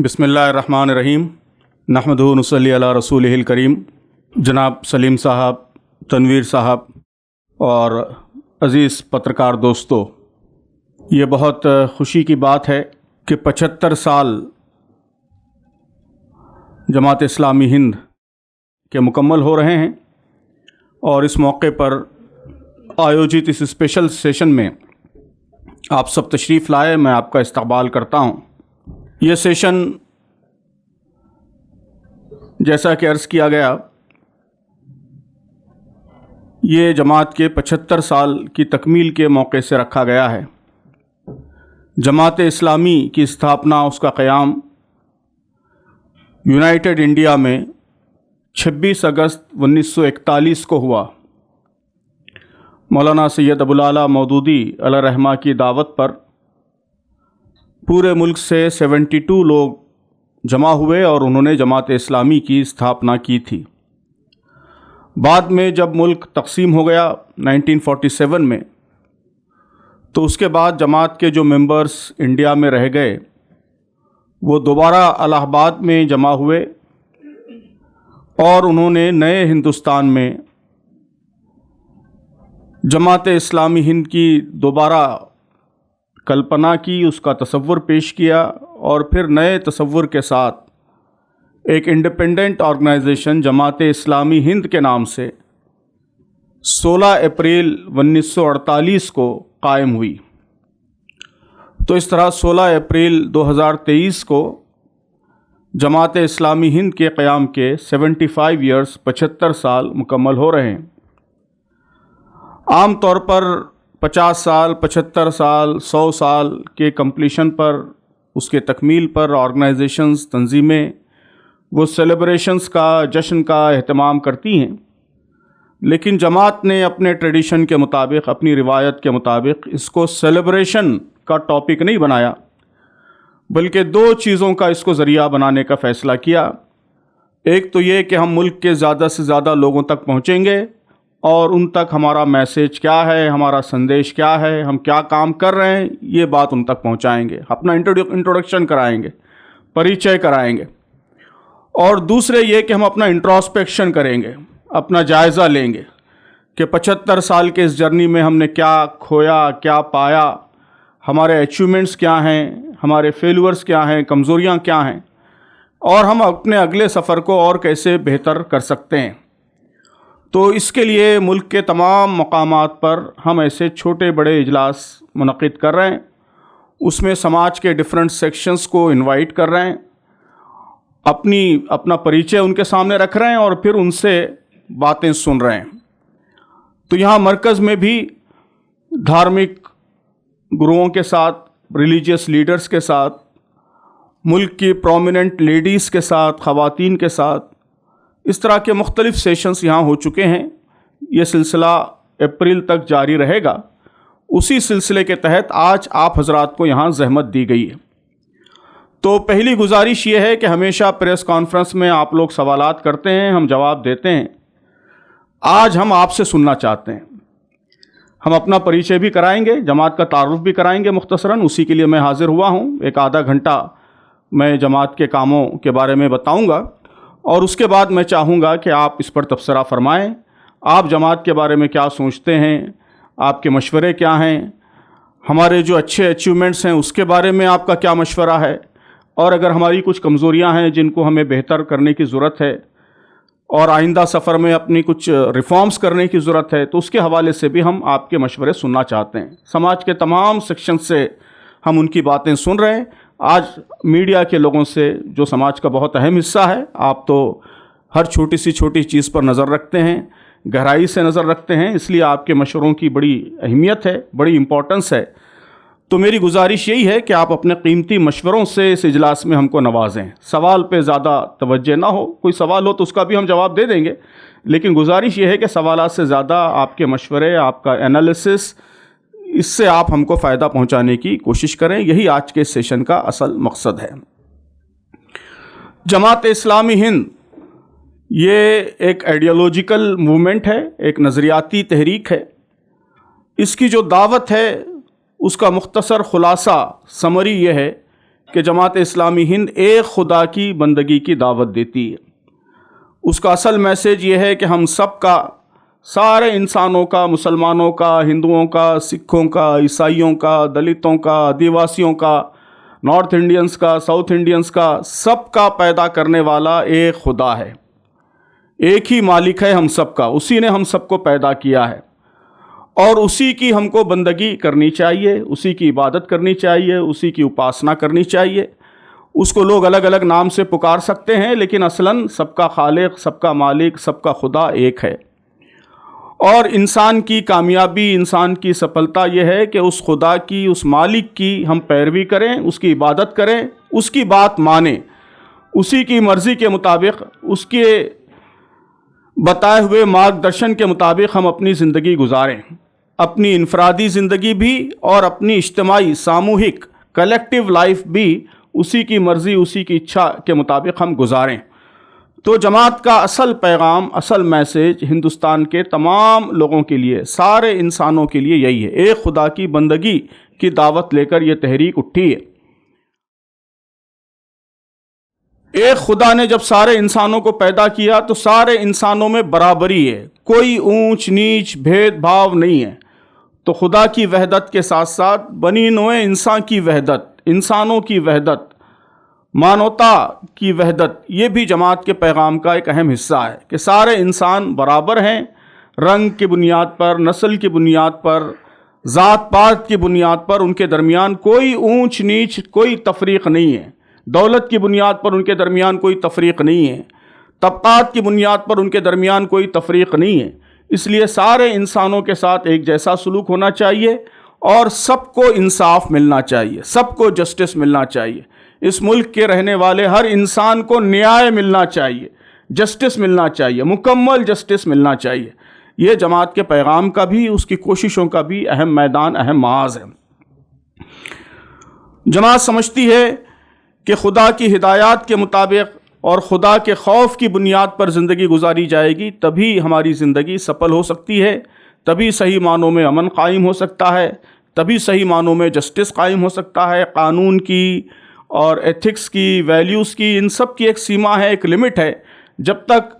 بسم اللہ الرحمن الرحیم نحمدہ و نصلی علی رسولہ الکریم۔ جناب سلیم صاحب، تنویر صاحب اور عزیز پترکار دوستو، یہ بہت خوشی کی بات ہے کہ 75 سال جماعت اسلامی ہند کے مکمل ہو رہے ہیں، اور اس موقع پر آیوجت اس اسپیشل سیشن میں آپ سب تشریف لائے، میں آپ کا استقبال کرتا ہوں۔ یہ سیشن جیسا کہ عرض کیا گیا، یہ جماعت کے 75 سال کی تکمیل کے موقع سے رکھا گیا ہے۔ جماعت اسلامی کی استھاپنا، اس کا قیام یونائٹڈ انڈیا میں 26 اگست 1941 کو ہوا۔ مولانا سید ابوالعلا مودودی علیہ الرحمہ کی دعوت پر پورے ملک سے 72 لوگ جمع ہوئے اور انہوں نے جماعت اسلامی کی استھاپنا کی تھی۔ بعد میں جب ملک تقسیم ہو گیا 1947 میں، تو اس کے بعد جماعت کے جو ممبرز انڈیا میں رہ گئے وہ دوبارہ الہ آباد میں جمع ہوئے، اور انہوں نے نئے ہندوستان میں جماعت اسلامی ہند کی دوبارہ کلپنا کی، اس کا تصور پیش کیا، اور پھر نئے تصور کے ساتھ ایک انڈیپینڈنٹ آرگنائزیشن جماعت اسلامی ہند کے نام سے 16 اپریل 1948 کو قائم ہوئی۔ تو اس طرح 16 اپریل 2023 کو جماعت اسلامی ہند کے قیام کے 75 ایئرز 75 سال مکمل ہو رہے ہیں۔ عام طور پر 50 سال، 75 سال، 100 سال کے کمپلیشن پر، اس کے تکمیل پر آرگنائزیشنز، تنظیمیں وہ سیلیبریشنز کا، جشن کا اہتمام کرتی ہیں، لیکن جماعت نے اپنے ٹریڈیشن کے مطابق، اپنی روایت کے مطابق اس کو سیلیبریشن کا ٹاپک نہیں بنایا، بلکہ دو چیزوں کا اس کو ذریعہ بنانے کا فیصلہ کیا۔ ایک تو یہ کہ ہم ملک کے زیادہ سے زیادہ لوگوں تک پہنچیں گے، اور ان تک ہمارا میسیج کیا ہے، ہمارا سندیش کیا ہے، ہم کیا کام کر رہے ہیں، یہ بات ان تک پہنچائیں گے، اپنا انٹروڈکشن کرائیں گے، پریچے کرائیں گے۔ اور دوسرے یہ کہ ہم اپنا انٹراسپیکشن کریں گے، اپنا جائزہ لیں گے کہ 75 سال کے اس جرنی میں ہم نے کیا کھویا، کیا پایا، ہمارے اچیومنٹس کیا ہیں، ہمارے فیلورز کیا ہیں، کمزوریاں کیا ہیں، اور ہم اپنے اگلے سفر کو اور کیسے بہتر کر سکتے ہیں۔ تو اس کے لیے ملک کے تمام مقامات پر ہم ایسے چھوٹے بڑے اجلاس منعقد کر رہے ہیں، اس میں سماج کے ڈیفرنٹ سیکشنز کو انوائٹ کر رہے ہیں، اپنا پریچے ان کے سامنے رکھ رہے ہیں، اور پھر ان سے باتیں سن رہے ہیں۔ تو یہاں مرکز میں بھی دھارمک گروؤں کے ساتھ، ریلیجیس لیڈرز کے ساتھ، ملک کی پرومیننٹ لیڈیز کے ساتھ، خواتین کے ساتھ، اس طرح کے مختلف سیشنز یہاں ہو چکے ہیں۔ یہ سلسلہ اپریل تک جاری رہے گا۔ اسی سلسلے کے تحت آج آپ حضرات کو یہاں زحمت دی گئی ہے۔ تو پہلی گزارش یہ ہے کہ ہمیشہ پریس کانفرنس میں آپ لوگ سوالات کرتے ہیں، ہم جواب دیتے ہیں۔ آج ہم آپ سے سننا چاہتے ہیں۔ ہم اپنا پریچے بھی کرائیں گے، جماعت کا تعارف بھی کرائیں گے مختصراً، اسی کے لیے میں حاضر ہوا ہوں۔ ایک آدھا گھنٹہ میں جماعت کے کاموں کے بارے میں بتاؤں گا، اور اس کے بعد میں چاہوں گا کہ آپ اس پر تبصرہ فرمائیں۔ آپ جماعت کے بارے میں کیا سوچتے ہیں، آپ کے مشورے کیا ہیں، ہمارے جو اچھے اچیومنٹس ہیں اس کے بارے میں آپ کا کیا مشورہ ہے، اور اگر ہماری کچھ کمزوریاں ہیں جن کو ہمیں بہتر کرنے کی ضرورت ہے، اور آئندہ سفر میں اپنی کچھ ریفارمز کرنے کی ضرورت ہے، تو اس کے حوالے سے بھی ہم آپ کے مشورے سننا چاہتے ہیں۔ سماج کے تمام سیکشن سے ہم ان کی باتیں سن رہے ہیں۔ آج میڈیا کے لوگوں سے، جو سماج کا بہت اہم حصہ ہے، آپ تو ہر چھوٹی سی چھوٹی چیز پر نظر رکھتے ہیں، گہرائی سے نظر رکھتے ہیں، اس لیے آپ کے مشوروں کی بڑی اہمیت ہے، بڑی امپورٹنس ہے۔ تو میری گزارش یہی ہے کہ آپ اپنے قیمتی مشوروں سے اس اجلاس میں ہم کو نوازیں۔ سوال پہ زیادہ توجہ نہ ہو، کوئی سوال ہو تو اس کا بھی ہم جواب دے دیں گے، لیکن گزارش یہ ہے کہ سوالات سے زیادہ آپ کے مشورے، آپ کا انالیسس، اس سے آپ ہم کو فائدہ پہنچانے کی کوشش کریں۔ یہی آج کے سیشن کا اصل مقصد ہے۔ جماعت اسلامی ہند یہ ایک آئیڈیالوجیکل موومنٹ ہے، ایک نظریاتی تحریک ہے۔ اس کی جو دعوت ہے اس کا مختصر خلاصہ، سمری یہ ہے کہ جماعت اسلامی ہند ایک خدا کی بندگی کی دعوت دیتی ہے۔ اس کا اصل میسیج یہ ہے کہ ہم سب کا، سارے انسانوں کا، مسلمانوں کا، ہندوؤں کا، سکھوں کا، عیسائیوں کا، دلتوں کا، آدیواسیوں کا، نارتھ انڈینس کا، ساؤتھ انڈینس کا، سب کا پیدا کرنے والا ایک خدا ہے، ایک ہی مالک ہے ہم سب کا، اسی نے ہم سب کو پیدا کیا ہے اور اسی کی ہم کو بندگی کرنی چاہیے، اسی کی عبادت کرنی چاہیے، اسی کی اپاسنا کرنی چاہیے۔ اس کو لوگ الگ الگ نام سے پکار سکتے ہیں، لیکن اصلاً سب کا خالق، سب کا مالک، سب کا خدا ایک ہے۔ اور انسان کی کامیابی، انسان کی سفلتا یہ ہے کہ اس خدا کی، اس مالک کی ہم پیروی کریں، اس کی عبادت کریں، اس کی بات مانیں، اسی کی مرضی کے مطابق، اس کے بتائے ہوئے مارگدرشن کے مطابق ہم اپنی زندگی گزاریں، اپنی انفرادی زندگی بھی اور اپنی اجتماعی، ساموہک، کلیکٹیو لائف بھی اسی کی مرضی، اسی کی اچھا کے مطابق ہم گزاریں۔ تو جماعت کا اصل پیغام، اصل میسیج ہندوستان کے تمام لوگوں کے لیے، سارے انسانوں کے لیے یہی ہے، ایک خدا کی بندگی کی دعوت لے کر یہ تحریک اٹھی ہے۔ ایک خدا نے جب سارے انسانوں کو پیدا کیا تو سارے انسانوں میں برابری ہے، کوئی اونچ نیچ بھید بھاو نہیں ہے۔ تو خدا کی وحدت کے ساتھ ساتھ بنی نوع انسان کی وحدت، انسانوں کی وحدت، مانوتا کی وحدت، یہ بھی جماعت کے پیغام کا ایک اہم حصہ ہے کہ سارے انسان برابر ہیں، رنگ کی بنیاد پر، نسل کی بنیاد پر، ذات پات کی بنیاد پر ان کے درمیان کوئی اونچ نیچ، کوئی تفریق نہیں ہے، دولت کی بنیاد پر ان کے درمیان کوئی تفریق نہیں ہے، طبقات کی بنیاد پر ان کے درمیان کوئی تفریق نہیں ہے۔ اس لیے سارے انسانوں کے ساتھ ایک جیسا سلوک ہونا چاہیے اور سب کو انصاف ملنا چاہیے، سب کو جسٹس ملنا چاہیے۔ اس ملک کے رہنے والے ہر انسان کو نیائے ملنا چاہیے، جسٹس ملنا چاہیے، مکمل جسٹس ملنا چاہیے۔ یہ جماعت کے پیغام کا بھی، اس کی کوششوں کا بھی اہم میدان، اہم محاذ ہے۔ جماعت سمجھتی ہے کہ خدا کی ہدایات کے مطابق اور خدا کے خوف کی بنیاد پر زندگی گزاری جائے گی، تبھی ہماری زندگی سفل ہو سکتی ہے، تبھی صحیح معنوں میں امن قائم ہو سکتا ہے، تبھی صحیح معنوں میں جسٹس قائم ہو سکتا ہے۔ قانون کی اور ایتھکس کی، ویلیوز کی، ان سب کی ایک سیما ہے، ایک لمٹ ہے۔ جب تک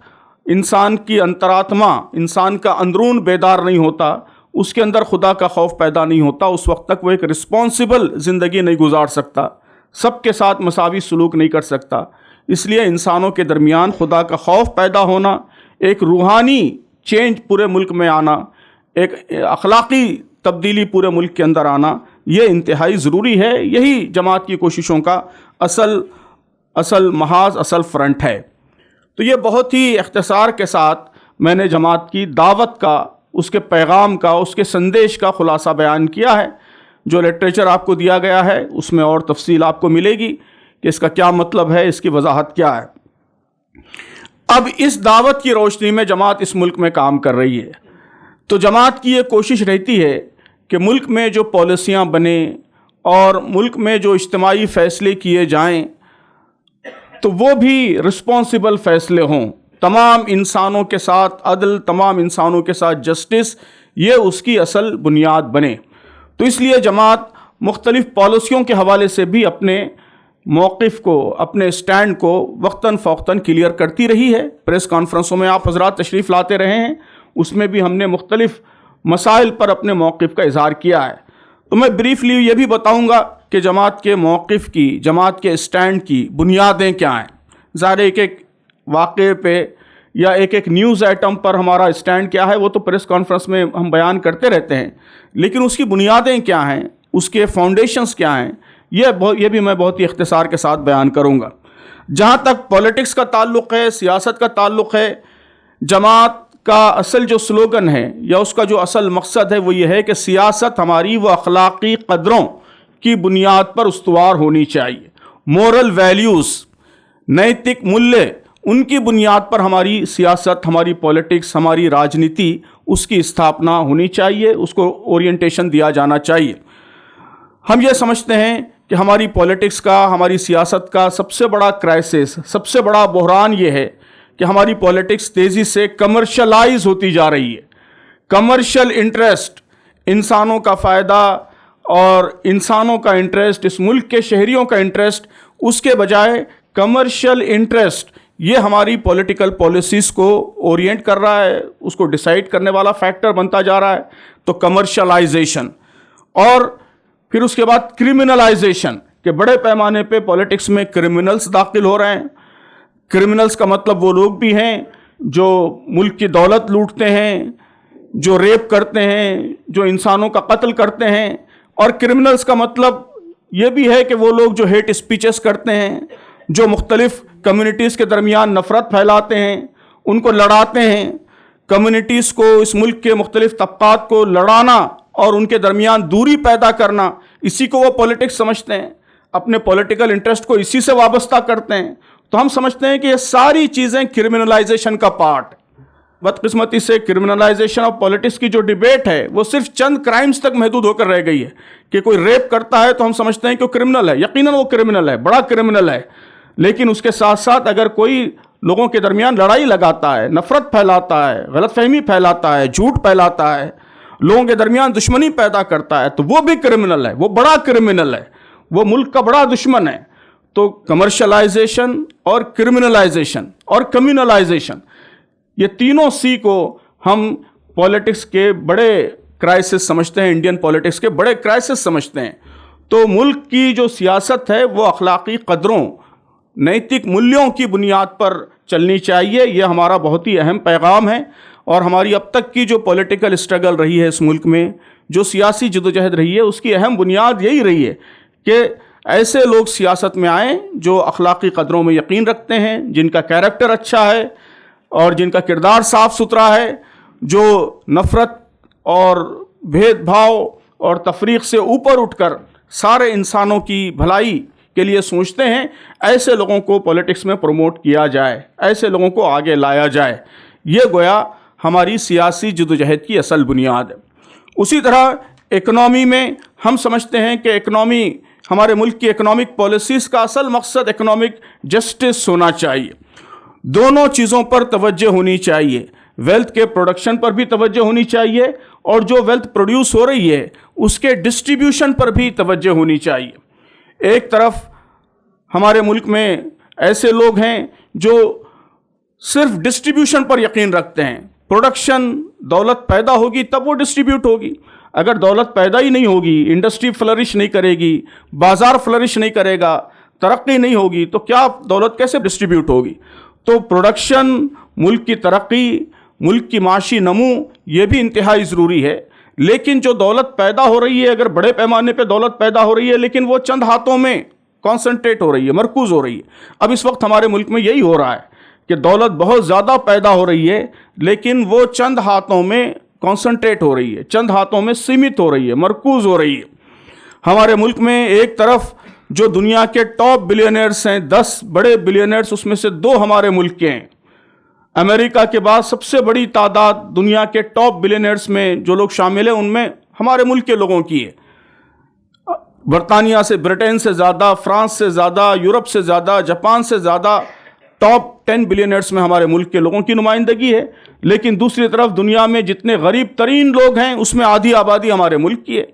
انسان کی انتراتما، انسان کا اندرون بیدار نہیں ہوتا، اس کے اندر خدا کا خوف پیدا نہیں ہوتا، اس وقت تک وہ ایک رسپانسبل زندگی نہیں گزار سکتا، سب کے ساتھ مساوی سلوک نہیں کر سکتا۔ اس لیے انسانوں کے درمیان خدا کا خوف پیدا ہونا، ایک روحانی چینج پورے ملک میں آنا، ایک اخلاقی تبدیلی پورے ملک کے اندر آنا، یہ انتہائی ضروری ہے۔ یہی جماعت کی کوششوں کا اصل محاذ، اصل فرنٹ ہے۔ تو یہ بہت ہی اختصار کے ساتھ میں نے جماعت کی دعوت کا، اس کے پیغام کا، اس کے سندیش کا خلاصہ بیان کیا ہے۔ جو لٹریچر آپ کو دیا گیا ہے اس میں اور تفصیل آپ کو ملے گی کہ اس کا کیا مطلب ہے، اس کی وضاحت کیا ہے۔ اب اس دعوت کی روشنی میں جماعت اس ملک میں کام کر رہی ہے۔ تو جماعت کی یہ کوشش رہتی ہے کہ ملک میں جو پالیسیاں بنیں اور ملک میں جو اجتماعی فیصلے کیے جائیں تو وہ بھی رسپانسبل فیصلے ہوں، تمام انسانوں کے ساتھ عدل، تمام انسانوں کے ساتھ جسٹس، یہ اس کی اصل بنیاد بنے۔ تو اس لیے جماعت مختلف پالیسیوں کے حوالے سے بھی اپنے موقف کو، اپنے سٹینڈ کو وقتاً فوقتاً کلیئر کرتی رہی ہے۔ پریس کانفرنسوں میں آپ حضرات تشریف لاتے رہے ہیں، اس میں بھی ہم نے مختلف مسائل پر اپنے موقف کا اظہار کیا ہے۔ تو میں بریفلی یہ بھی بتاؤں گا کہ جماعت کے موقف کی، جماعت کے سٹینڈ کی بنیادیں کیا ہیں۔ ظاہر ایک ایک واقعے پہ یا ایک ایک نیوز آئٹم پر ہمارا سٹینڈ کیا ہے وہ تو پریس کانفرنس میں ہم بیان کرتے رہتے ہیں، لیکن اس کی بنیادیں کیا ہیں، اس کے فاؤنڈیشنز کیا ہیں، یہ بھی میں بہت ہی اختصار کے ساتھ بیان کروں گا۔ جہاں تک پولیٹکس کا تعلق ہے، سیاست کا تعلق ہے، جماعت کا اصل جو سلوگن ہے یا اس کا جو اصل مقصد ہے وہ یہ ہے کہ سیاست ہماری وہ اخلاقی قدروں کی بنیاد پر استوار ہونی چاہیے، مورل ویلیوز، نیتک مولیہ، ان کی بنیاد پر ہماری سیاست، ہماری پولیٹکس، ہماری راجنیتی، اس کی استھاپنا ہونی چاہیے، اس کو اورینٹیشن دیا جانا چاہیے۔ ہم یہ سمجھتے ہیں کہ ہماری پولیٹکس کا، ہماری سیاست کا سب سے بڑا کرائسس، سب سے بڑا بحران یہ ہے کہ ہماری پولیٹکس تیزی سے کمرشلائز ہوتی جا رہی ہے۔ کمرشل انٹرسٹ، انسانوں کا فائدہ اور انسانوں کا انٹرسٹ، اس ملک کے شہریوں کا انٹرسٹ، اس کے بجائے کمرشل انٹرسٹ یہ ہماری پولیٹیکل پالیسیز کو اورینٹ کر رہا ہے، اس کو ڈیسائیڈ کرنے والا فیکٹر بنتا جا رہا ہے. تو کمرشلائزیشن، اور پھر اس کے بعد کرمنلائزیشن، کہ بڑے پیمانے پہ پولیٹکس میں کرمنلز داخل ہو رہے ہیں. کرمنلز کا مطلب وہ لوگ بھی ہیں جو ملک کی دولت لوٹتے ہیں، جو ریپ کرتے ہیں، جو انسانوں کا قتل کرتے ہیں. اور کرمنلز کا مطلب یہ بھی ہے کہ وہ لوگ جو ہیٹ اسپیچز کرتے ہیں، جو مختلف کمیونٹیز کے درمیان نفرت پھیلاتے ہیں، ان کو لڑاتے ہیں. کمیونٹیز کو، اس ملک کے مختلف طبقات کو لڑانا اور ان کے درمیان دوری پیدا کرنا، اسی کو وہ پولیٹکس سمجھتے ہیں، اپنے پولیٹیکل انٹرسٹ کو اسی سے وابستہ کرتے ہیں. تو ہم سمجھتے ہیں کہ یہ ساری چیزیں کرمنلائزیشن کا پارٹ. بدقسمتی سے کرمنلائزیشن آف پولیٹکس کی جو ڈیبیٹ ہے وہ صرف چند کرائمز تک محدود ہو کر رہ گئی ہے. کہ کوئی ریپ کرتا ہے تو ہم سمجھتے ہیں کہ وہ کرمنل ہے. یقیناً وہ کرمنل ہے، بڑا کرمنل ہے. لیکن اس کے ساتھ ساتھ اگر کوئی لوگوں کے درمیان لڑائی لگاتا ہے، نفرت پھیلاتا ہے، غلط فہمی پھیلاتا ہے، جھوٹ پھیلاتا ہے، لوگوں کے درمیان دشمنی پیدا کرتا ہے، تو وہ بھی کرمنل ہے، وہ بڑا کرمنل ہے، وہ ملک کا بڑا دشمن ہے. تو کمرشلائزیشن اور کرمنلائزیشن اور کمیونلائزیشن، یہ تینوں سی کو ہم پولیٹکس کے بڑے کرائسس سمجھتے ہیں، انڈین پولیٹکس کے بڑے کرائسس سمجھتے ہیں. تو ملک کی جو سیاست ہے وہ اخلاقی قدروں، نیتک مولیوں کی بنیاد پر چلنی چاہیے. یہ ہمارا بہت ہی اہم پیغام ہے. اور ہماری اب تک کی جو پولیٹیکل اسٹرگل رہی ہے اس ملک میں، جو سیاسی جدوجہد رہی ہے، اس کی اہم بنیاد یہی رہی ہے کہ ایسے لوگ سیاست میں آئیں جو اخلاقی قدروں میں یقین رکھتے ہیں، جن کا کیریکٹر اچھا ہے اور جن کا کردار صاف ستھرا ہے، جو نفرت اور بھید بھاؤ اور تفریق سے اوپر اٹھ کر سارے انسانوں کی بھلائی کے لیے سوچتے ہیں. ایسے لوگوں کو پولیٹکس میں پروموٹ کیا جائے، ایسے لوگوں کو آگے لایا جائے. یہ گویا ہماری سیاسی جدوجہد کی اصل بنیاد ہے. اسی طرح اکنامی میں ہم سمجھتے ہیں کہ اکنامی، ہمارے ملک کی اکنامک پالیسیز کا اصل مقصد اکنامک جسٹس ہونا چاہیے. دونوں چیزوں پر توجہ ہونی چاہیے. ویلتھ کے پروڈکشن پر بھی توجہ ہونی چاہیے، اور جو ویلتھ پروڈیوس ہو رہی ہے اس کے ڈسٹریبیوشن پر بھی توجہ ہونی چاہیے. ایک طرف ہمارے ملک میں ایسے لوگ ہیں جو صرف ڈسٹریبیوشن پر یقین رکھتے ہیں. پروڈکشن، دولت پیدا ہوگی تب وہ ڈسٹریبیوٹ ہوگی. اگر دولت پیدا ہی نہیں ہوگی، انڈسٹری فلرش نہیں کرے گی، بازار فلرش نہیں کرے گا، ترقی نہیں ہوگی، تو کیا دولت کیسے ڈسٹریبیوٹ ہوگی؟ تو پروڈکشن، ملک کی ترقی، ملک کی معاشی نمو، یہ بھی انتہائی ضروری ہے. لیکن جو دولت پیدا ہو رہی ہے، اگر بڑے پیمانے پہ دولت پیدا ہو رہی ہے لیکن وہ چند ہاتھوں میں کانسنٹریٹ ہو رہی ہے، مرکوز ہو رہی ہے. اب اس وقت ہمارے ملک میں یہی ہو رہا ہے کہ دولت بہت زیادہ پیدا ہو رہی ہے لیکن وہ چند ہاتھوں میں کانسنٹریٹ ہو رہی ہے، چند ہاتھوں میں سیمت ہو رہی ہے، مرکوز ہو رہی ہے. ہمارے ملک میں ایک طرف جو دنیا کے ٹاپ بلینئرز ہیں، 10 بڑے بلینئرز، اس میں سے 2 ہمارے ملک کے ہیں. امریکہ کے بعد سب سے بڑی تعداد دنیا کے ٹاپ بلینئرز میں جو لوگ شامل ہیں ان میں ہمارے ملک کے لوگوں کی ہے. برطانیہ سے، برٹین سے زیادہ، فرانس سے زیادہ، یورپ سے زیادہ، جاپان سے زیادہ ٹاپ 10 بلینئرز میں ہمارے ملک کے لوگوں کی نمائندگی ہے. لیکن دوسری طرف دنیا میں جتنے غریب ترین لوگ ہیں اس میں آدھی آبادی ہمارے ملک کی ہے.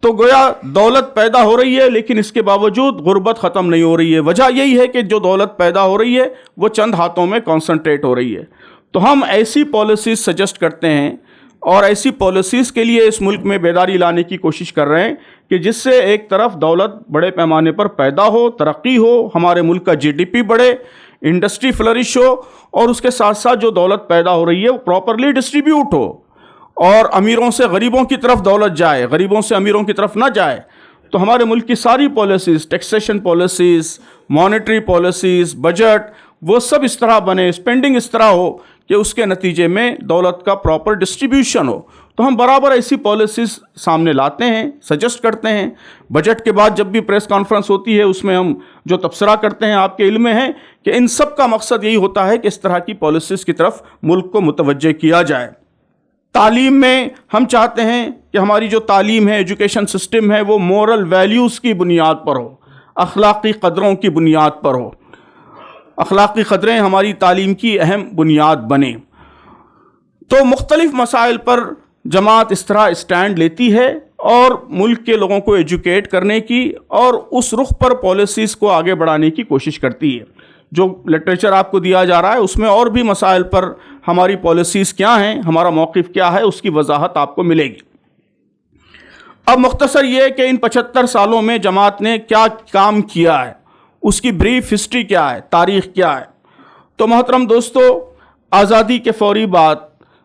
تو گویا دولت پیدا ہو رہی ہے لیکن اس کے باوجود غربت ختم نہیں ہو رہی ہے. وجہ یہی ہے کہ جو دولت پیدا ہو رہی ہے وہ چند ہاتھوں میں کانسنٹریٹ ہو رہی ہے. تو ہم ایسی پالیسیز سجیسٹ کرتے ہیں اور ایسی پالیسیز کے لیے اس ملک میں بیداری لانے کی کوشش کر رہے ہیں کہ جس سے ایک طرف دولت بڑے پیمانے پر پیدا ہو، ترقی ہو، ہمارے ملک کا GDP بڑھے، انڈسٹری فلرش ہو، اور اس کے ساتھ ساتھ جو دولت پیدا ہو رہی ہے وہ پراپرلی ڈسٹریبیوٹ ہو اور امیروں سے غریبوں کی طرف دولت جائے، غریبوں سے امیروں کی طرف نہ جائے. تو ہمارے ملک کی ساری policies, taxation policies, monetary policies, budget, وہ سب اس طرح بنے، اسپینڈنگ اس طرح ہو کہ اس کے نتیجے میں دولت کا پراپر ڈسٹریبیوشن ہو. تو ہم برابر ایسی پالیسیز سامنے لاتے ہیں، سجیسٹ کرتے ہیں. بجٹ کے بعد جب بھی پریس کانفرنس ہوتی ہے اس میں ہم جو تبصرہ کرتے ہیں آپ کے علم میں ہے کہ ان سب کا مقصد یہی ہوتا ہے کہ اس طرح کی پالیسیز کی طرف ملک کو متوجہ کیا جائے. تعلیم میں ہم چاہتے ہیں کہ ہماری جو تعلیم ہے، ایجوکیشن سسٹم ہے، وہ مورل ویلیوز کی بنیاد پر ہو، اخلاقی قدروں کی بنیاد پر ہو. اخلاقی قدریں ہماری تعلیم کی اہم بنیاد بنیں. تو مختلف مسائل پر جماعت اس طرح اسٹینڈ لیتی ہے اور ملک کے لوگوں کو ایجوکیٹ کرنے کی اور اس رخ پر پالیسیز کو آگے بڑھانے کی کوشش کرتی ہے. جو لٹریچر آپ کو دیا جا رہا ہے اس میں اور بھی مسائل پر ہماری پالیسیز کیا ہیں، ہمارا موقف کیا ہے، اس کی وضاحت آپ کو ملے گی. اب مختصر یہ کہ ان 75 سالوں میں جماعت نے کیا کام کیا ہے، اس کی بریف ہسٹری کیا ہے، تاریخ کیا ہے. تو محترم دوستو، آزادی کے فوری بعد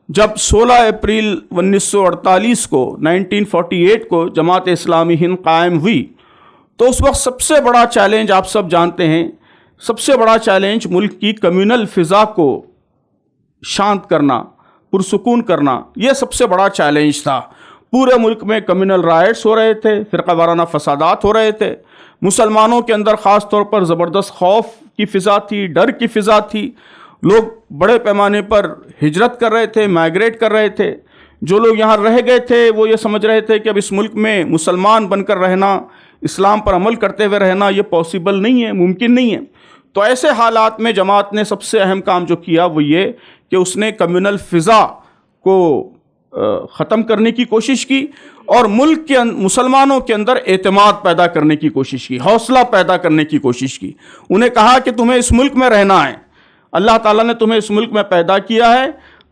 جب 16 اپریل 1948 کو 1948 کو جماعت اسلامی ہند قائم ہوئی تو اس وقت سب سے بڑا چیلنج آپ سب جانتے ہیں، سب سے بڑا چیلنج ملک کی کمیونل فضا کو شانت کرنا، پرسکون کرنا، یہ سب سے بڑا چیلنج تھا. پورے ملک میں کمیونل رائٹس ہو رہے تھے، فرقہ وارانہ فسادات ہو رہے تھے، مسلمانوں کے اندر خاص طور پر زبردست خوف کی فضا تھی، ڈر کی فضا تھی. لوگ بڑے پیمانے پر ہجرت کر رہے تھے، مائیگریٹ کر رہے تھے. جو لوگ یہاں رہ گئے تھے وہ یہ سمجھ رہے تھے کہ اب اس ملک میں مسلمان بن کر رہنا، اسلام پر عمل کرتے ہوئے رہنا یہ پاسبل نہیں ہے، ممکن نہیں ہے. تو ایسے حالات میں جماعت نے سب سے اہم کام جو کیا وہ یہ کہ اس نے کمیونل فضا کو ختم کرنے کی کوشش کی اور ملک کے مسلمانوں کے اندر اعتماد پیدا کرنے کی کوشش کی، حوصلہ پیدا کرنے کی کوشش کی. انہیں کہا کہ تمہیں اس ملک میں رہنا ہے، اللہ تعالیٰ نے تمہیں اس ملک میں پیدا کیا ہے،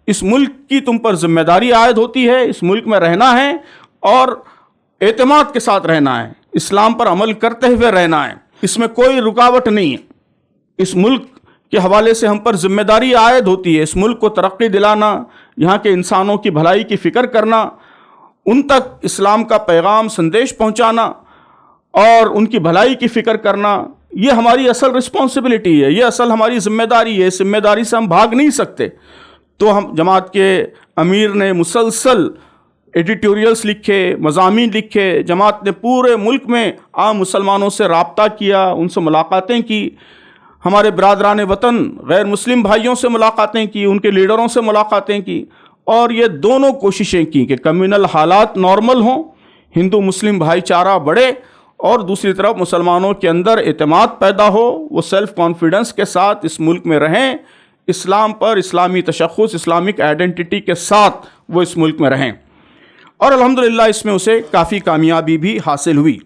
اس ملک کی تم پر ذمہ داری عائد ہوتی ہے، اس ملک میں رہنا ہے اور اعتماد کے ساتھ رہنا ہے، اسلام پر عمل کرتے ہوئے رہنا ہے، اس میں کوئی رکاوٹ نہیں ہے. اس ملک کے حوالے سے ہم پر ذمہ داری عائد ہوتی ہے، اس ملک کو ترقی دلانا، یہاں کے انسانوں کی بھلائی کی فکر کرنا، ان تک اسلام کا پیغام سندیش پہنچانا اور ان کی بھلائی کی فکر کرنا، یہ ہماری اصل رسپانسبلٹی ہے، یہ اصل ہماری ذمہ داری ہے. اس ذمہ داری سے ہم بھاگ نہیں سکتے. تو ہم جماعت کے امیر نے مسلسل ایڈیٹوریلز لکھے، مضامین لکھے، جماعت نے پورے ملک میں عام مسلمانوں سے رابطہ کیا، ان سے ملاقاتیں کی، ہمارے برادران وطن غیر مسلم بھائیوں سے ملاقاتیں کی، ان کے لیڈروں سے ملاقاتیں کی، اور یہ دونوں کوششیں کی کہ کمیونل حالات نارمل ہوں، ہندو مسلم بھائی چارہ بڑھے اور دوسری طرف مسلمانوں کے اندر اعتماد پیدا ہو، وہ سیلف کانفیڈنس کے ساتھ اس ملک میں رہیں، اسلام پر، اسلامی تشخص، اسلامک آئیڈینٹی کے ساتھ وہ اس ملک میں رہیں. اور الحمدللہ اس میں اسے کافی کامیابی بھی حاصل ہوئی.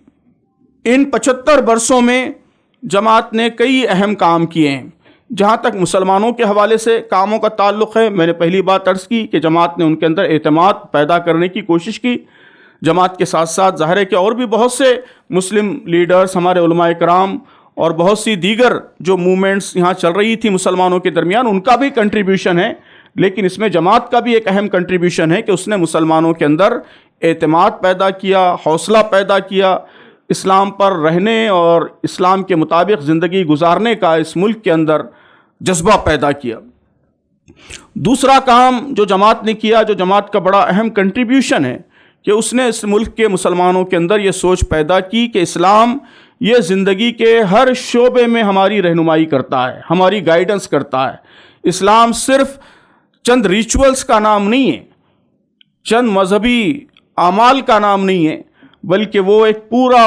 ان 75 برسوں میں جماعت نے کئی اہم کام کیے ہیں. جہاں تک مسلمانوں کے حوالے سے کاموں کا تعلق ہے، میں نے پہلی بات عرض کی کہ جماعت نے ان کے اندر اعتماد پیدا کرنے کی کوشش کی. جماعت کے ساتھ ساتھ ظاہر ہے کہ اور بھی بہت سے مسلم لیڈرز، ہمارے علماء کرام اور بہت سی دیگر جو موومنٹس یہاں چل رہی تھی مسلمانوں کے درمیان، ان کا بھی کنٹریبیوشن ہے. لیکن اس میں جماعت کا بھی ایک اہم کنٹریبیوشن ہے کہ اس نے مسلمانوں کے اندر اعتماد پیدا کیا، حوصلہ پیدا کیا، اسلام پر رہنے اور اسلام کے مطابق زندگی گزارنے کا اس ملک کے اندر جذبہ پیدا کیا. دوسرا کام جو جماعت نے کیا، جو جماعت کا بڑا اہم کنٹریبیوشن ہے، کہ اس نے اس ملک کے مسلمانوں کے اندر یہ سوچ پیدا کی کہ اسلام یہ زندگی کے ہر شعبے میں ہماری رہنمائی کرتا ہے، ہماری گائیڈنس کرتا ہے. اسلام صرف چند ریچولز کا نام نہیں ہے، چند مذہبی اعمال کا نام نہیں ہے، بلکہ وہ ایک پورا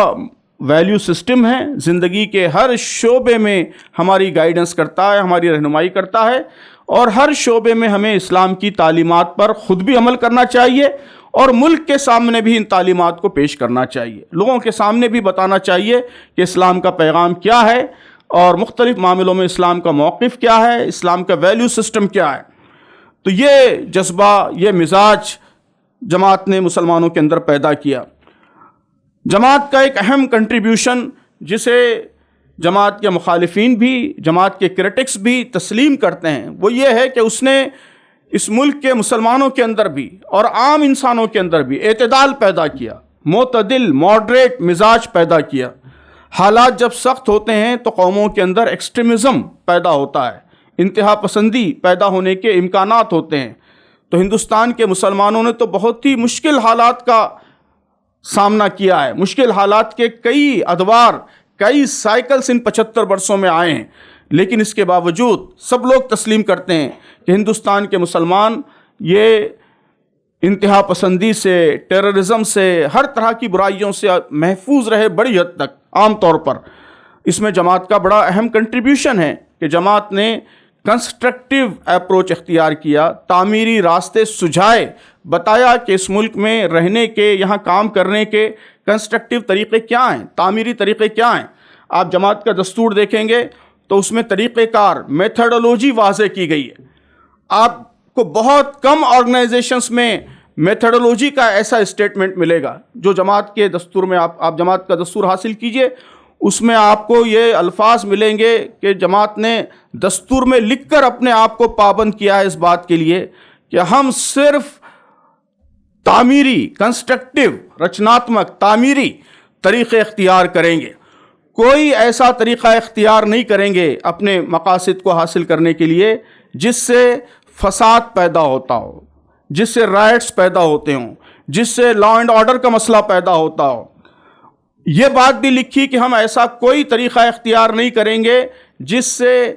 ویلیو سسٹم ہے، زندگی کے ہر شعبے میں ہماری گائیڈنس کرتا ہے، ہماری رہنمائی کرتا ہے، اور ہر شعبے میں ہمیں اسلام کی تعلیمات پر خود بھی عمل کرنا چاہیے اور ملک کے سامنے بھی ان تعلیمات کو پیش کرنا چاہیے، لوگوں کے سامنے بھی بتانا چاہیے کہ اسلام کا پیغام کیا ہے اور مختلف معاملوں میں اسلام کا موقف کیا ہے، اسلام کا ویلیو سسٹم کیا ہے. تو یہ جذبہ، یہ مزاج جماعت نے مسلمانوں کے اندر پیدا کیا. جماعت کا ایک اہم کنٹریبیوشن جسے جماعت کے مخالفین بھی، جماعت کے کرٹکس بھی تسلیم کرتے ہیں، وہ یہ ہے کہ اس نے اس ملک کے مسلمانوں کے اندر بھی اور عام انسانوں کے اندر بھی اعتدال پیدا کیا، معتدل، ماڈریٹ مزاج پیدا کیا. حالات جب سخت ہوتے ہیں تو قوموں کے اندر ایکسٹریمزم پیدا ہوتا ہے، انتہا پسندی پیدا ہونے کے امکانات ہوتے ہیں. تو ہندوستان کے مسلمانوں نے تو بہت ہی مشکل حالات کا سامنا کیا ہے، مشکل حالات کے کئی ادوار، کئی سائیکلز ان 75 برسوں میں آئے ہیں. لیکن اس کے باوجود سب لوگ تسلیم کرتے ہیں کہ ہندوستان کے مسلمان یہ انتہا پسندی سے، ٹیررزم سے، ہر طرح کی برائیوں سے محفوظ رہے بڑی حد تک. عام طور پر اس میں جماعت کا بڑا اہم کنٹریبیوشن ہے کہ جماعت نے کنسٹرکٹیو اپروچ اختیار کیا، تعمیری راستے سجھائے، بتایا کہ اس ملک میں رہنے کے، یہاں کام کرنے کے کنسٹرکٹیو طریقے کیا ہیں، تعمیری طریقے کیا ہیں۔ آپ جماعت کا دستور دیکھیں گے تو اس میں طریقہ کار، میتھڈولوجی واضح کی گئی ہے۔ آپ کو بہت کم آرگنائزیشنز میں میتھڈولوجی کا ایسا اسٹیٹمنٹ ملے گا جو جماعت کے دستور میں۔ آپ جماعت کا دستور حاصل کیجئے، اس میں آپ کو یہ الفاظ ملیں گے کہ جماعت نے دستور میں لکھ کر اپنے آپ کو پابند کیا ہے اس بات کے لیے کہ ہم صرف تعمیری، کنسٹرکٹیو، رچناتمک، تعمیری طریقے اختیار کریں گے، کوئی ایسا طریقہ اختیار نہیں کریں گے اپنے مقاصد کو حاصل کرنے کے لیے جس سے فساد پیدا ہوتا ہو، جس سے رائٹس پیدا ہوتے ہوں، جس سے لا اینڈ آرڈر کا مسئلہ پیدا ہوتا ہو۔ یہ بات بھی لکھی کہ ہم ایسا کوئی طریقہ اختیار نہیں کریں گے جس سے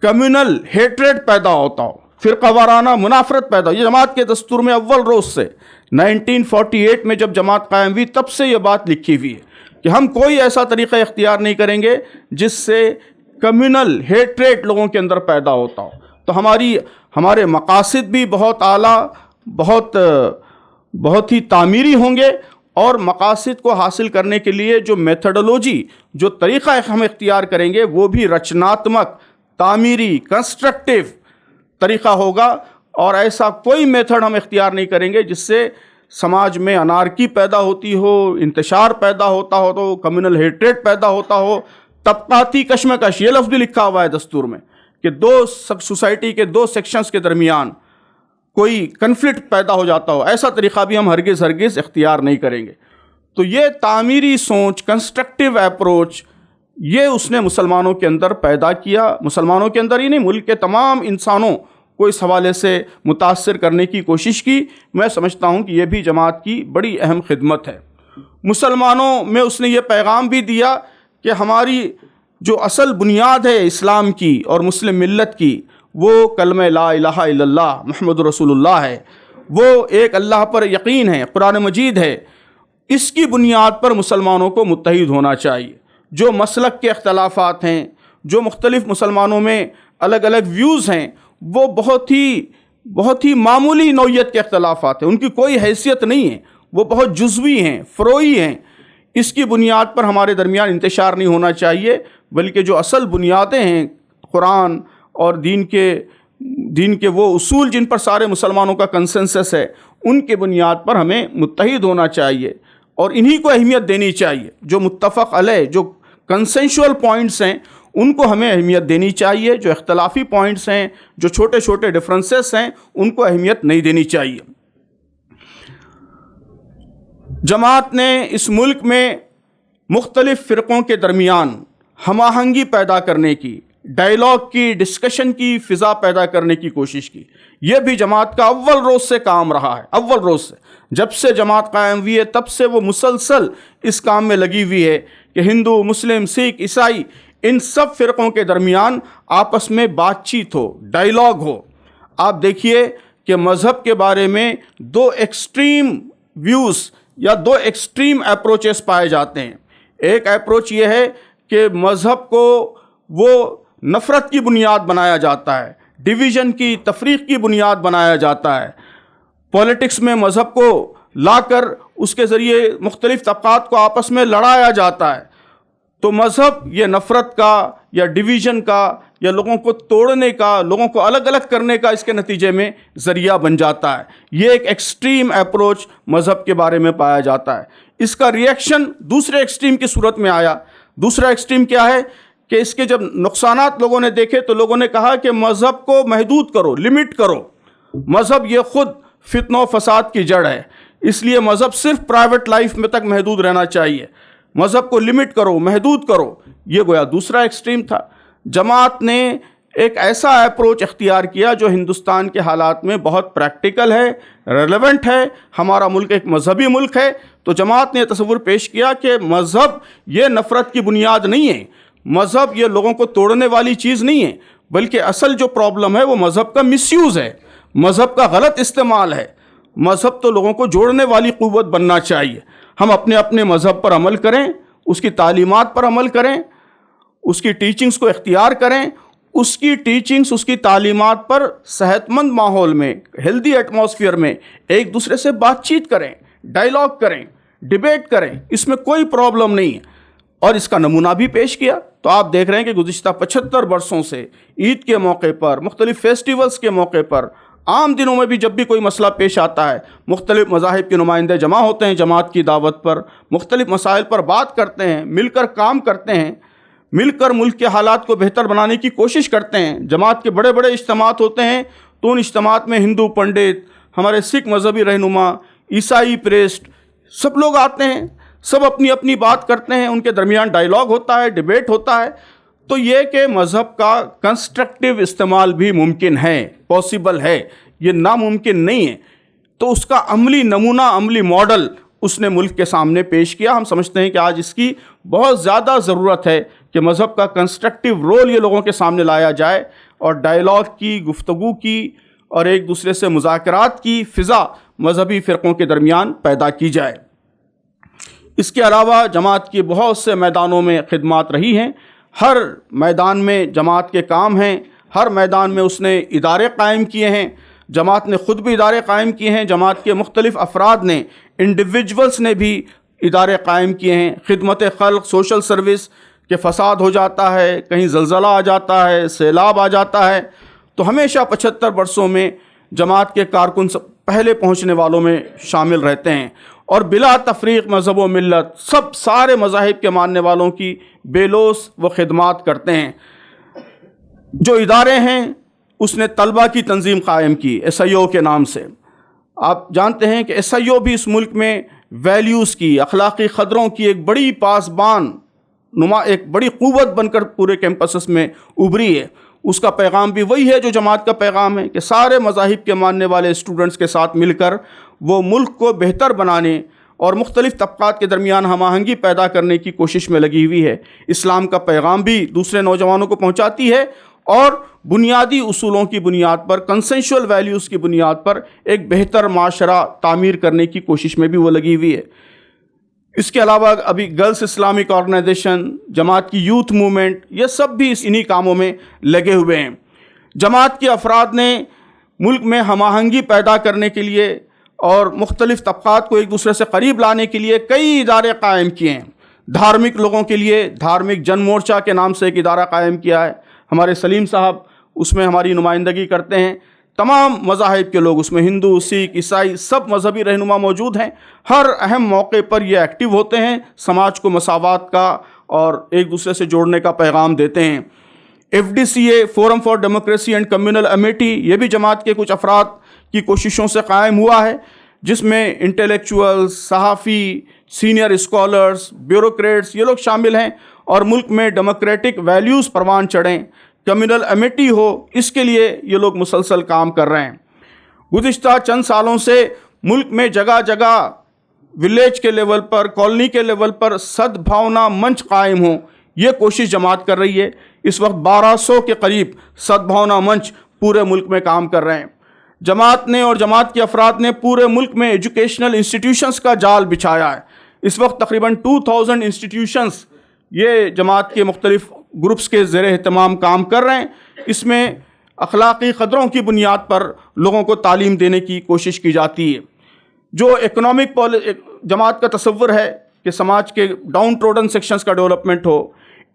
کمیونل ہیٹریڈ پیدا ہوتا ہو، فرقہ وارانہ منافرت پیدا ہو۔ یہ جماعت کے دستور میں اول روز سے 1948 میں جب جماعت قائم ہوئی تب سے یہ بات لکھی ہوئی ہے کہ ہم کوئی ایسا طریقہ اختیار نہیں کریں گے جس سے کمیونل ہیٹریڈ لوگوں کے اندر پیدا ہوتا ہو۔ تو ہمارے مقاصد بھی بہت اعلیٰ، بہت ہی تعمیری ہوں گے، اور مقاصد کو حاصل کرنے کے لیے جو میتھڈولوجی، جو طریقہ ہم اختیار کریں گے وہ بھی رچناتمک، تعمیری، کنسٹرکٹیو طریقہ ہوگا، اور ایسا کوئی میتھڈ ہم اختیار نہیں کریں گے جس سے سماج میں انارکی پیدا ہوتی ہو، انتشار پیدا ہوتا ہو، تو کمیونل ہیٹریڈ پیدا ہوتا ہو، طبقاتی کشمکش۔ یہ لفظ بھی لکھا ہوا ہے دستور میں کہ سوسائٹی کے دو سیکشنز کے درمیان کوئی کنفلکٹ پیدا ہو جاتا ہو، ایسا طریقہ بھی ہم ہرگز اختیار نہیں کریں گے۔ تو یہ تعمیری سوچ، کنسٹرکٹیو اپروچ، یہ اس نے مسلمانوں کے اندر پیدا کیا۔ مسلمانوں کے اندر ہی نہیں، ملک کے تمام انسانوں کو اس حوالے سے متاثر کرنے کی کوشش کی۔ میں سمجھتا ہوں کہ یہ بھی جماعت کی بڑی اہم خدمت ہے۔ مسلمانوں میں اس نے یہ پیغام بھی دیا کہ ہماری جو اصل بنیاد ہے اسلام کی اور مسلم ملت کی، وہ کلمہ لا الہ الا اللہ محمد رسول اللہ ہے، وہ ایک اللہ پر یقین ہے، قرآن مجید ہے۔ اس کی بنیاد پر مسلمانوں کو متحد ہونا چاہیے۔ جو مسلک کے اختلافات ہیں، جو مختلف مسلمانوں میں الگ الگ ویوز ہیں، وہ بہت ہی معمولی نوعیت کے اختلافات ہیں، ان کی کوئی حیثیت نہیں ہے، وہ بہت جزوی ہیں، فروعی ہیں۔ اس کی بنیاد پر ہمارے درمیان انتشار نہیں ہونا چاہیے، بلکہ جو اصل بنیادیں ہیں، قرآن اور دین کے وہ اصول جن پر سارے مسلمانوں کا کنسنسس ہے، ان کے بنیاد پر ہمیں متحد ہونا چاہیے اور انہی کو اہمیت دینی چاہیے۔ جو متفق علیہ، جو کنسنشول پوائنٹس ہیں، ان کو ہمیں اہمیت دینی چاہیے۔ جو اختلافی پوائنٹس ہیں، جو چھوٹے چھوٹے ڈفرینسز ہیں، ان کو اہمیت نہیں دینی چاہیے۔ جماعت نے اس ملک میں مختلف فرقوں کے درمیان ہم آہنگی پیدا کرنے کی، ڈائیلاگ کی، ڈسکشن کی فضا پیدا کرنے کی کوشش کی۔ یہ بھی جماعت کا اول روز سے کام رہا ہے۔ اول روز سے، جب سے جماعت قائم ہوئی ہے تب سے وہ مسلسل اس کام میں لگی ہوئی ہے کہ ہندو، مسلم، سکھ، عیسائی، ان سب فرقوں کے درمیان آپس میں بات چیت ہو، ڈائیلاگ ہو۔ آپ دیکھیے کہ مذہب کے بارے میں دو ایکسٹریم ویوز یا دو ایکسٹریم اپروچز پائے جاتے ہیں۔ ایک اپروچ یہ ہے کہ مذہب کو وہ نفرت کی بنیاد بنایا جاتا ہے، ڈویژن کی، تفریق کی بنیاد بنایا جاتا ہے۔ پولیٹکس میں مذہب کو لا کر اس کے ذریعے مختلف طبقات کو آپس میں لڑایا جاتا ہے۔ تو مذہب یہ نفرت کا یا ڈویژن کا یا لوگوں کو توڑنے کا، لوگوں کو الگ الگ کرنے کا اس کے نتیجے میں ذریعہ بن جاتا ہے۔ یہ ایک ایکسٹریم اپروچ مذہب کے بارے میں پایا جاتا ہے۔ اس کا ریئیکشن دوسرے ایکسٹریم کی صورت میں آیا۔ دوسرا ایکسٹریم کیا ہے کہ اس کے جب نقصانات لوگوں نے دیکھے تو لوگوں نے کہا کہ مذہب کو محدود کرو، لمٹ کرو۔ مذہب یہ خود فتنہ و فساد کی جڑ ہے، اس لیے مذہب صرف پرائیویٹ لائف میں تک محدود رہنا چاہیے۔ مذہب کو لمٹ کرو، محدود کرو۔ یہ گویا دوسرا ایکسٹریم تھا۔ جماعت نے ایک ایسا اپروچ اختیار کیا جو ہندوستان کے حالات میں بہت پریکٹیکل ہے، ریلیونٹ ہے۔ ہمارا ملک ایک مذہبی ملک ہے، تو جماعت نے تصور پیش کیا کہ مذہب یہ نفرت کی بنیاد نہیں ہے، مذہب یہ لوگوں کو توڑنے والی چیز نہیں ہے، بلکہ اصل جو پرابلم ہے وہ مذہب کا مس یوز ہے، مذہب کا غلط استعمال ہے۔ مذہب تو لوگوں کو جوڑنے والی قوت بننا چاہیے۔ ہم اپنے اپنے مذہب پر عمل کریں، اس کی تعلیمات پر عمل کریں، اس کی ٹیچنگز کو اختیار کریں، اس کی ٹیچنگز، اس کی تعلیمات پر صحت مند ماحول میں، ہیلدی ایٹماسفیئر میں ایک دوسرے سے بات چیت کریں، ڈائیلاگ کریں، ڈیبیٹ کریں، اس میں کوئی پرابلم نہیں ہے، اور اس کا نمونہ بھی پیش کیا۔ تو آپ دیکھ رہے ہیں کہ گزشتہ 75 برسوں سے عید کے موقع پر، مختلف فیسٹیولز کے موقع پر، عام دنوں میں بھی جب بھی کوئی مسئلہ پیش آتا ہے، مختلف مذاہب کے نمائندے جمع ہوتے ہیں جماعت کی دعوت پر، مختلف مسائل پر بات کرتے ہیں، مل کر کام کرتے ہیں، مل کر ملک کے حالات کو بہتر بنانے کی کوشش کرتے ہیں۔ جماعت کے بڑے بڑے اجتماعات ہوتے ہیں تو ان اجتماعات میں ہندو پنڈت، ہمارے سکھ مذہبی رہنما، عیسائی پریسٹ، سب لوگ آتے ہیں، سب اپنی اپنی بات کرتے ہیں، ان کے درمیان ڈائیلاگ ہوتا ہے، ڈیبیٹ ہوتا ہے۔ تو یہ کہ مذہب کا کنسٹرکٹیو استعمال بھی ممکن ہے، پاسبل ہے، یہ ناممکن نہیں ہے۔ تو اس کا عملی نمونہ، عملی ماڈل اس نے ملک کے سامنے پیش کیا۔ ہم سمجھتے ہیں کہ آج اس کی بہت زیادہ ضرورت ہے کہ مذہب کا کنسٹرکٹیو رول یہ لوگوں کے سامنے لایا جائے، اور ڈائیلاگ کی، گفتگو کی، اور ایک دوسرے سے مذاکرات کی فضا مذہبی فرقوں کے درمیان پیدا کی جائے۔ اس کے علاوہ جماعت کی بہت سے میدانوں میں خدمات رہی ہیں، ہر میدان میں جماعت کے کام ہیں، ہر میدان میں اس نے ادارے قائم کیے ہیں، جماعت نے خود بھی ادارے قائم کیے ہیں، جماعت کے مختلف افراد نے، انڈیویجولز نے بھی ادارے قائم کیے ہیں، خدمت خلق، سوشل سروس کہ فساد ہو جاتا ہے، کہیں زلزلہ آ جاتا ہے، سیلاب آ جاتا ہے، تو ہمیشہ 75 برسوں میں جماعت کے کارکن پہلے پہنچنے والوں میں شامل رہتے ہیں، اور بلا تفریق مذہب و ملت سارے مذاہب کے ماننے والوں کی بے لوث وہ خدمات کرتے ہیں۔ جو ادارے ہیں اس نے طلبہ کی تنظیم قائم کی SIO کے نام سے۔ آپ جانتے ہیں کہ SIO بھی اس ملک میں ویلیوز کی، اخلاقی قدروں کی ایک بڑی پاسبان ایک بڑی قوت بن کر پورے کیمپسز میں ابھری ہے۔ اس کا پیغام بھی وہی ہے جو جماعت کا پیغام ہے، کہ سارے مذاہب کے ماننے والے اسٹوڈنٹس کے ساتھ مل کر وہ ملک کو بہتر بنانے اور مختلف طبقات کے درمیان ہم آہنگی پیدا کرنے کی کوشش میں لگی ہوئی ہے۔ اسلام کا پیغام بھی دوسرے نوجوانوں کو پہنچاتی ہے، اور بنیادی اصولوں کی بنیاد پر، کنسنشول ویلیوز کی بنیاد پر ایک بہتر معاشرہ تعمیر کرنے کی کوشش میں بھی وہ لگی ہوئی ہے۔ اس کے علاوہ ابھی گرلز اسلامک آرگنائزیشن، جماعت کی یوتھ موومنٹ، یہ سب بھی انہی کاموں میں لگے ہوئے ہیں۔ جماعت کے افراد نے ملک میں ہم آہنگی پیدا کرنے کے لیے اور مختلف طبقات کو ایک دوسرے سے قریب لانے کے لیے کئی ادارے قائم کیے ہیں۔ دھارمک لوگوں کے لیے دھارمک جن مورچہ کے نام سے ایک ادارہ قائم کیا ہے، ہمارے سلیم صاحب اس میں ہماری نمائندگی کرتے ہیں۔ تمام مذاہب کے لوگ اس میں، ہندو، سکھ، عیسائی، سب مذہبی رہنما موجود ہیں۔ ہر اہم موقع پر یہ ایکٹیو ہوتے ہیں، سماج کو مساوات کا اور ایک دوسرے سے جوڑنے کا پیغام دیتے ہیں۔ FDCA forum for democracy and communal imitate, یہ بھی جماعت کے کچھ افراد کی کوششوں سے قائم ہوا ہے، جس میں انٹلیکچوئلز، صحافی، سینئر اسکالرز، بیوروکریٹس، یہ لوگ شامل ہیں، اور ملک میں ڈیموکریٹک ویلیوز پروان چڑھیں، کمیونل امیٹی ہو، اس کے لیے یہ لوگ مسلسل کام کر رہے ہیں۔ گزشتہ چند سالوں سے ملک میں جگہ جگہ ولیج کے لیول پر، کالونی کے لیول پر صد بھاونا منچ قائم ہوں، یہ کوشش جماعت کر رہی ہے۔ اس وقت 1200 کے قریب صد بھاونا منچ پورے ملک میں کام کر رہے ہیں۔ جماعت نے اور جماعت کے افراد نے پورے ملک میں ایجوکیشنل انسٹیٹیوشنز کا جال بچھایا ہے۔ اس وقت تقریباً 2000 انسٹیٹیوشنز یہ جماعت کے مختلف گروپس کے زیر اہتمام کام کر رہے ہیں۔ اس میں اخلاقی قدروں کی بنیاد پر لوگوں کو تعلیم دینے کی کوشش کی جاتی ہے۔ جو اکنامک جماعت کا تصور ہے کہ سماج کے ڈاؤن ٹروڈن سیکشنز کا ڈیولپمنٹ ہو،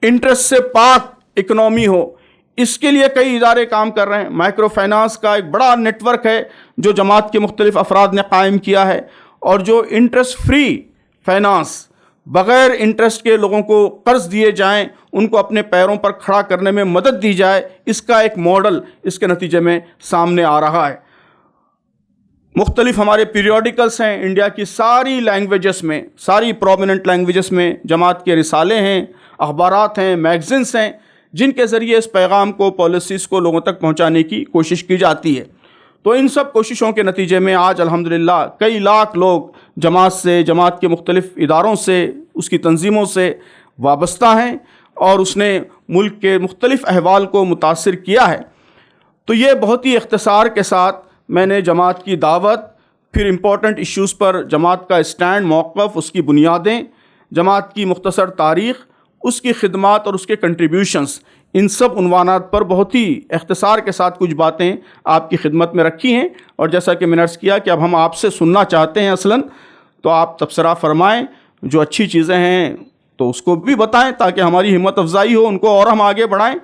انٹرسٹ سے پاک اکنامی ہو، اس کے لیے کئی ادارے کام کر رہے ہیں۔ مائکرو فائنانس کا ایک بڑا نیٹ ورک ہے جو جماعت کے مختلف افراد نے قائم کیا ہے، اور جو انٹرسٹ فری فائنانس، بغیر انٹرسٹ کے لوگوں کو قرض دیے جائیں، ان کو اپنے پیروں پر کھڑا کرنے میں مدد دی جائے، اس کا ایک ماڈل اس کے نتیجے میں سامنے آ رہا ہے۔ مختلف ہمارے پیریوڈیکلس ہیں انڈیا کی ساری لینگویجز میں، ساری پرومیننٹ لینگویجز میں جماعت کے رسالے ہیں، اخبارات ہیں، میگزینس ہیں، جن کے ذریعے اس پیغام کو، پالیسیز کو لوگوں تک پہنچانے کی کوشش کی جاتی ہے۔ تو ان سب کوششوں کے نتیجے میں آج الحمدللہ کئی لاکھ لوگ جماعت سے، جماعت کے مختلف اداروں سے، اس کی تنظیموں سے وابستہ ہیں، اور اس نے ملک کے مختلف احوال کو متاثر کیا ہے۔ تو یہ بہت ہی اختصار کے ساتھ میں نے جماعت کی دعوت، پھر امپورٹنٹ ایشوز پر جماعت کا اسٹینڈ، موقف، اس کی بنیادیں، جماعت کی مختصر تاریخ، اس کی خدمات اور اس کے کنٹریبیوشنز، ان سب عنوانات پر بہت ہی اختصار کے ساتھ کچھ باتیں آپ کی خدمت میں رکھی ہیں، اور جیسا کہ میں نے عرض کیا کہ اب ہم آپ سے سننا چاہتے ہیں اصلاً، تو آپ تبصرہ فرمائیں، جو اچھی چیزیں ہیں تو اس کو بھی بتائیں تاکہ ہماری ہمت افزائی ہو، ان کو اور ہم آگے بڑھائیں،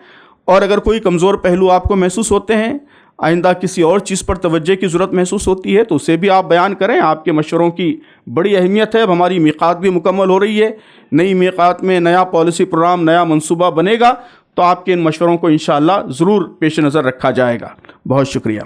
اور اگر کوئی کمزور پہلو آپ کو محسوس ہوتے ہیں، آئندہ کسی اور چیز پر توجہ کی ضرورت محسوس ہوتی ہے تو اسے بھی آپ بیان کریں۔ آپ کے مشوروں کی بڑی اہمیت ہے۔ اب ہماری میقات بھی مکمل ہو رہی ہے، نئی میقات میں نیا پالیسی پروگرام، نیا منصوبہ بنے گا، تو آپ کے ان مشوروں کو انشاءاللہ ضرور پیش نظر رکھا جائے گا۔ بہت شکریہ۔